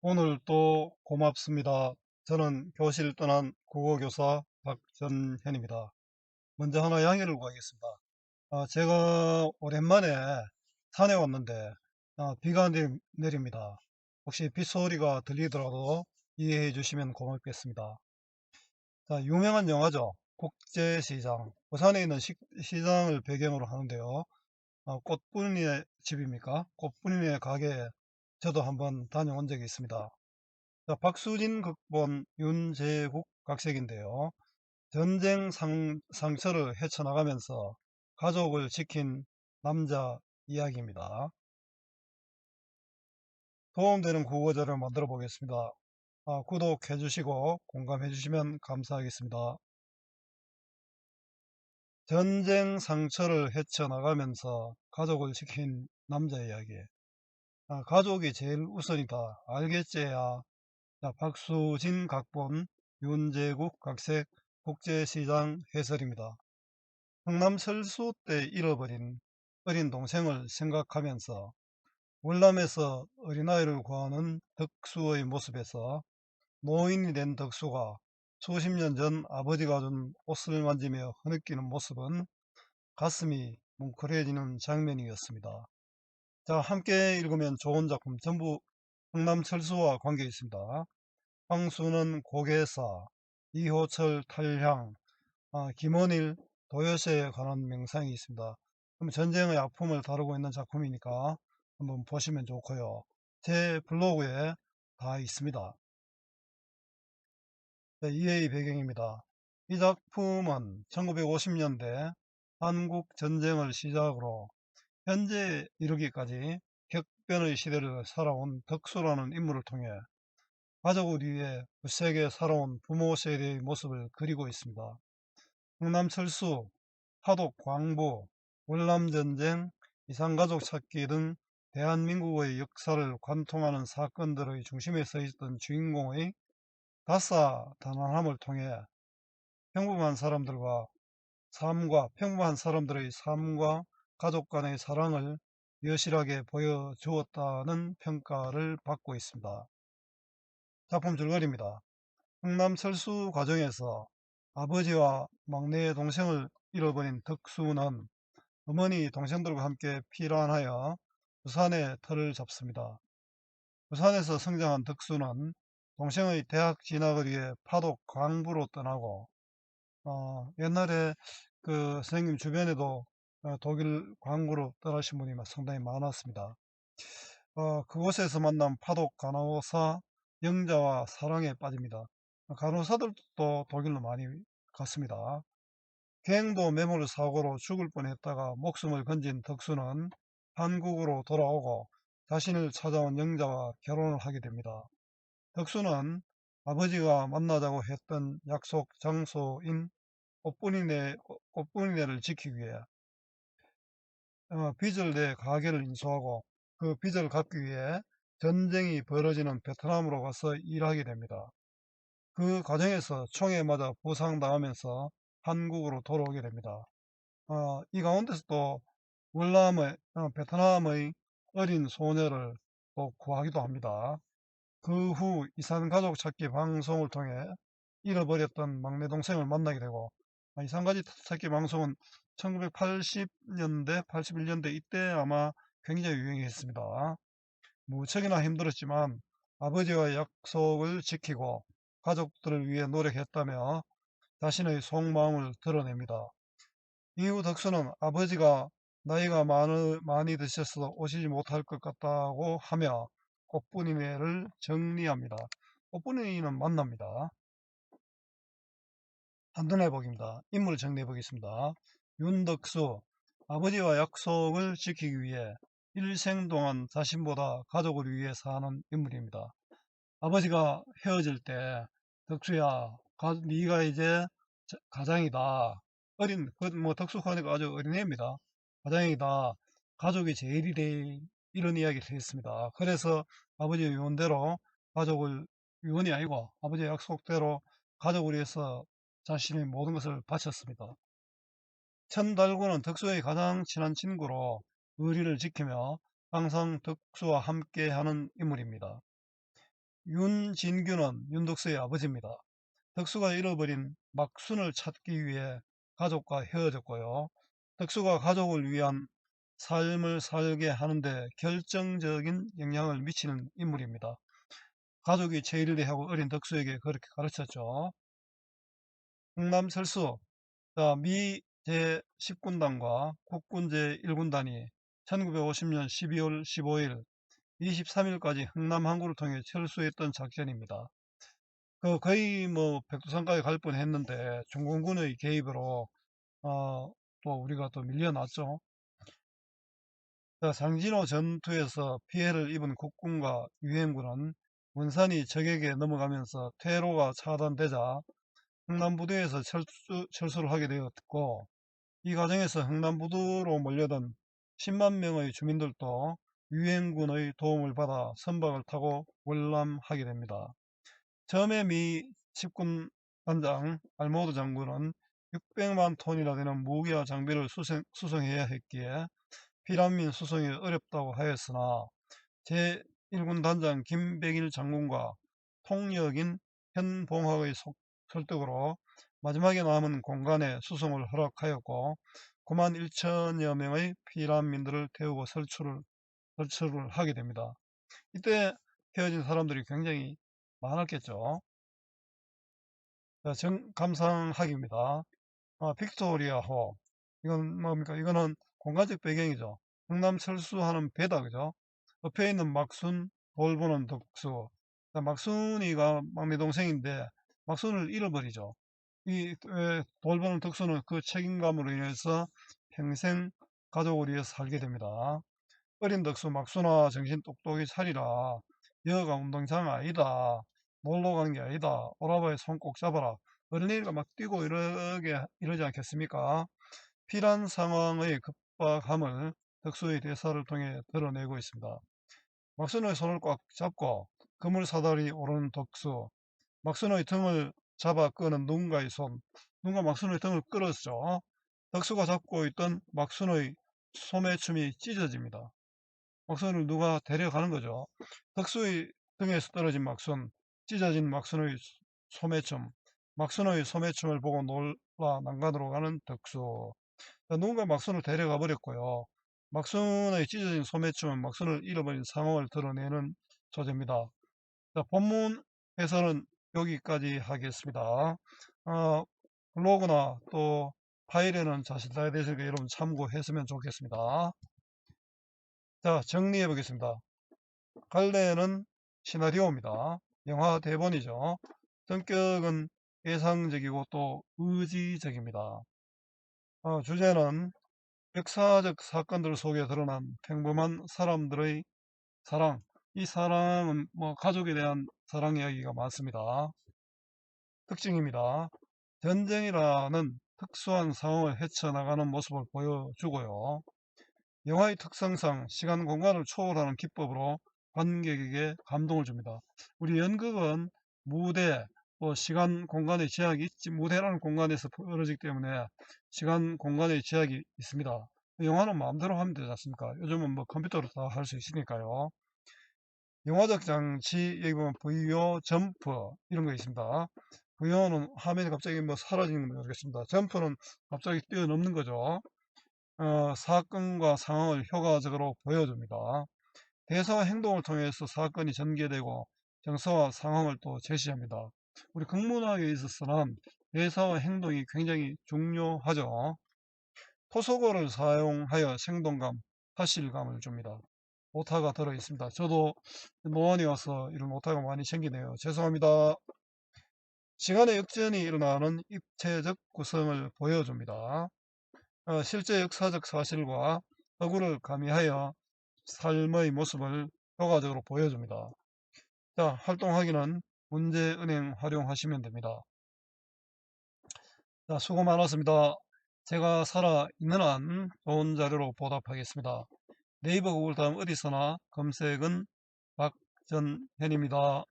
오늘 또 고맙습니다. 저는 교실 떠난 국어교사 박전현입니다. 먼저 하나 양해를 구하겠습니다. 제가 오랜만에 산에 왔는데 비가 내립니다. 혹시 빗소리가 들리더라도 이해해 주시면 고맙겠습니다. 자, 유명한 영화죠. 국제시장. 부산에 있는 시장을 배경으로 하는데요. 꽃분이네 집입니까? 꽃분이네 가게에 저도 한번 다녀온 적이 있습니다. 자, 박수진 극본 윤제국 각색인데요. 전쟁 상처를 헤쳐나가면서 가족을 지킨 남자 이야기입니다. 도움되는 국어절을 만들어 보겠습니다. 구독해 주시고 공감해 주시면 감사하겠습니다. 전쟁 상처를 헤쳐나가면서 가족을 지킨 남자 이야기. 가족이 제일 우선이다. 알겠지야. 자, 박수진 각본, 윤제국 각색, 국제시장 해설입니다. 경남 철수 때 잃어버린 어린 동생을 생각하면서 월남에서 어린아이를 구하는 덕수의 모습에서 노인이 된 덕수가 수십 년 전 아버지가 준 옷을 만지며 흐느끼는 모습은 가슴이 뭉클해지는 장면이었습니다. 자, 함께 읽으면 좋은 작품 전부 경남 철수와 관계 있습니다. 황수는 고개사, 이호철 탈향, 김원일 도요새에 관한 명상이 있습니다. 그럼 전쟁의 아픔을 다루고 있는 작품이니까 한번 보시면 좋고요. 제 블로그에 다 있습니다. 네, 이해의 배경입니다. 이 작품은 1950년대 한국 전쟁을 시작으로 현재 이르기까지 격변의 시대를 살아온 덕수라는 인물을 통해 가족을 위해 굳세게 살아온 부모 세대의 모습을 그리고 있습니다. 경남 철수, 파독 광부, 월남전쟁, 이산가족 찾기 등 대한민국의 역사를 관통하는 사건들의 중심에 서 있던 주인공의 다사다난함을 통해 평범한 사람들의 삶과 가족 간의 사랑을 여실하게 보여주었다는 평가를 받고 있습니다. 작품 줄거리입니다. 경남 철수 과정에서 아버지와 막내 동생을 잃어버린 덕수는 어머니 동생들과 함께 피란하여 부산에 터를 잡습니다. 부산에서 성장한 덕수는 동생의 대학 진학을 위해 파독 광부로 떠나고 옛날에 그 선생님 주변에도 독일 광부로 떠나신 분이 상당히 많았습니다. 그곳에서 만난 파독 간호사 영자와 사랑에 빠집니다. 간호사들도 독일로 많이 갔습니다. 갱도 매몰 사고로 죽을 뻔했다가 목숨을 건진 덕수는 한국으로 돌아오고 자신을 찾아온 영자와 결혼을 하게 됩니다. 덕수는 아버지가 만나자고 했던 약속 장소인 꽃분이네를 지키기 위해 빚을 내 가게를 인수하고 그 빚을 갚기 위해 전쟁이 벌어지는 베트남으로 가서 일하게 됩니다. 그 과정에서 총에 맞아 부상당하면서 한국으로 돌아오게 됩니다. 이 가운데서도 베트남의 어린 소녀를 또 구하기도 합니다. 그 후 이산가족 찾기 방송을 통해 잃어버렸던 막내 동생을 만나게 되고, 이산가족 찾기 방송은 1980년대, 81년대 이때 아마 굉장히 유행했습니다. 무척이나 힘들었지만 아버지와 약속을 지키고 가족들을 위해 노력했다며 자신의 속마음을 드러냅니다. 이후 덕수는 아버지가 나이가 많이 드셔서 오시지 못할 것 같다고 하며 꽃분이네를 정리합니다. 꽃분이는 만납니다. 한눈에 보기입니다. 인물 정리해 보겠습니다. 윤덕수, 아버지와 약속을 지키기 위해 일생 동안 자신보다 가족을 위해 사는 인물입니다. 아버지가 헤어질 때 덕수야, 네가 이제 가장이다. 덕수하니까 아주 어린애입니다. 가장이다. 가족이 제일이래. 이런 이야기를 했습니다. 그래서 아버지의 유언대로 유언이 아니고 아버지의 약속대로 가족을 위해서 자신의 모든 것을 바쳤습니다. 천달구는 덕수의 가장 친한 친구로 의리를 지키며 항상 덕수와 함께하는 인물입니다. 윤진규는 윤덕수의 아버지입니다. 덕수가 잃어버린 막순을 찾기 위해 가족과 헤어졌고요. 덕수가 가족을 위한 삶을 살게 하는데 결정적인 영향을 미치는 인물입니다. 가족이 제일이라 하고 어린 덕수에게 그렇게 가르쳤죠. 흥남철수, 미 제10군단과 국군 제1군단이 1950년 12월 15일, 23일까지 흥남 항구를 통해 철수했던 작전입니다. 거의 뭐 백두산까지 갈 뻔했는데 중공군의 개입으로 또 우리가 또 밀려났죠. 상진호 전투에서 피해를 입은 국군과 유엔군은 원산이 적에게 넘어가면서 퇴로가 차단되자 흥남부두에서 철수를 하게 되었고, 이 과정에서 흥남부두로 몰려든 10만 명의 주민들도 유엔군의 도움을 받아 선박을 타고 월남하게 됩니다. 처음에 미 10군 단장 알모드 장군은 600만 톤이나 되는 무기와 장비를 수송해야 했기에 피난민 수송이 어렵다고 하였으나 제1군 단장 김백일 장군과 통역인 현봉학의 설득으로 마지막에 남은 공간에 수송을 허락하였고 9만 1천여 명의 피난민들을 태우고 설출을 하게 됩니다. 이때 헤어진 사람들이 굉장히 많았겠죠. 감상학입니다. 빅토리아호. 이건 뭡니까? 이거는 공간적 배경이죠. 흥남 철수하는 배다, 그죠? 옆에 있는 막순, 돌보는 덕수. 막순이가 막내 동생인데, 막순을 잃어버리죠. 돌보는 덕수는 그 책임감으로 인해서 평생 가족을 위해 살게 됩니다. 어린 덕수 막순아 정신 똑똑히 차리라. 여가 운동장 아니다. 놀러 가는 게 아니다. 오라버니 손 꼭 잡아라. 어린이가 막 뛰고 이러지 않겠습니까? 필요한 상황의 급박함을 덕수의 대사를 통해 드러내고 있습니다. 막순의 손을 꽉 잡고 그물 사다리 오르는 덕수, 막순의 등을 잡아 끄는 누군가의 손, 누군가 막순의 등을 끌었죠. 덕수가 잡고 있던 막순의 소매춤이 찢어집니다. 막순을 누가 데려가는 거죠. 덕수의 등에서 떨어진 막순, 찢어진 막순의 소매춤, 막순의 소매춤을 보고 놀라 난간으로 가는 덕수. 누군가 막순을 데려가 버렸고요. 막순의 찢어진 소매춤은 막순을 잃어버린 상황을 드러내는 소재입니다. 본문에서는 여기까지 하겠습니다. 블로그나 또 파일에는 자세히 되시니까 여러분 참고했으면 좋겠습니다. 자, 정리해 보겠습니다. 갈래는 시나리오입니다. 영화 대본이죠. 성격은 예상적이고 또 의지적입니다. 주제는 역사적 사건들 속에 드러난 평범한 사람들의 사랑. 이 사랑은 뭐 가족에 대한 사랑 이야기가 많습니다. 특징입니다. 전쟁이라는 특수한 상황을 헤쳐나가는 모습을 보여주고요. 영화의 특성상 시간 공간을 초월하는 기법으로 관객에게 감동을 줍니다. 우리 연극은 무대, 또 시간 공간의 제약이 있지, 무대라는 공간에서 벌어지기 때문에 시간 공간의 제약이 있습니다. 영화는 마음대로 하면 되지 않습니까? 요즘은 뭐 컴퓨터로 다 할 수 있으니까요. 영화적 장치, 여기 보면 VO, 점프 이런 거 있습니다. VO는 화면이 갑자기 뭐 사라지는 거 모르겠습니다. 점프는 갑자기 뛰어넘는 거죠. 사건과 상황을 효과적으로 보여줍니다. 대사와 행동을 통해서 사건이 전개되고 정서와 상황을 또 제시합니다. 우리 국문학에 있어서는 대사와 행동이 굉장히 중요하죠. 토속어를 사용하여 생동감, 사실감을 줍니다. 오타가 들어 있습니다. 저도 노안이 와서 이런 오타가 많이 생기네요. 죄송합니다. 시간의 역전이 일어나는 입체적 구성을 보여줍니다. 실제 역사적 사실과 허구를 가미하여 삶의 모습을 효과적으로 보여줍니다. 자, 활동하기는 문제은행 활용하시면 됩니다. 자, 수고 많았습니다. 제가 살아있는 한 좋은 자료로 보답하겠습니다. 네이버 구글 다음 어디서나 검색은 박전현입니다.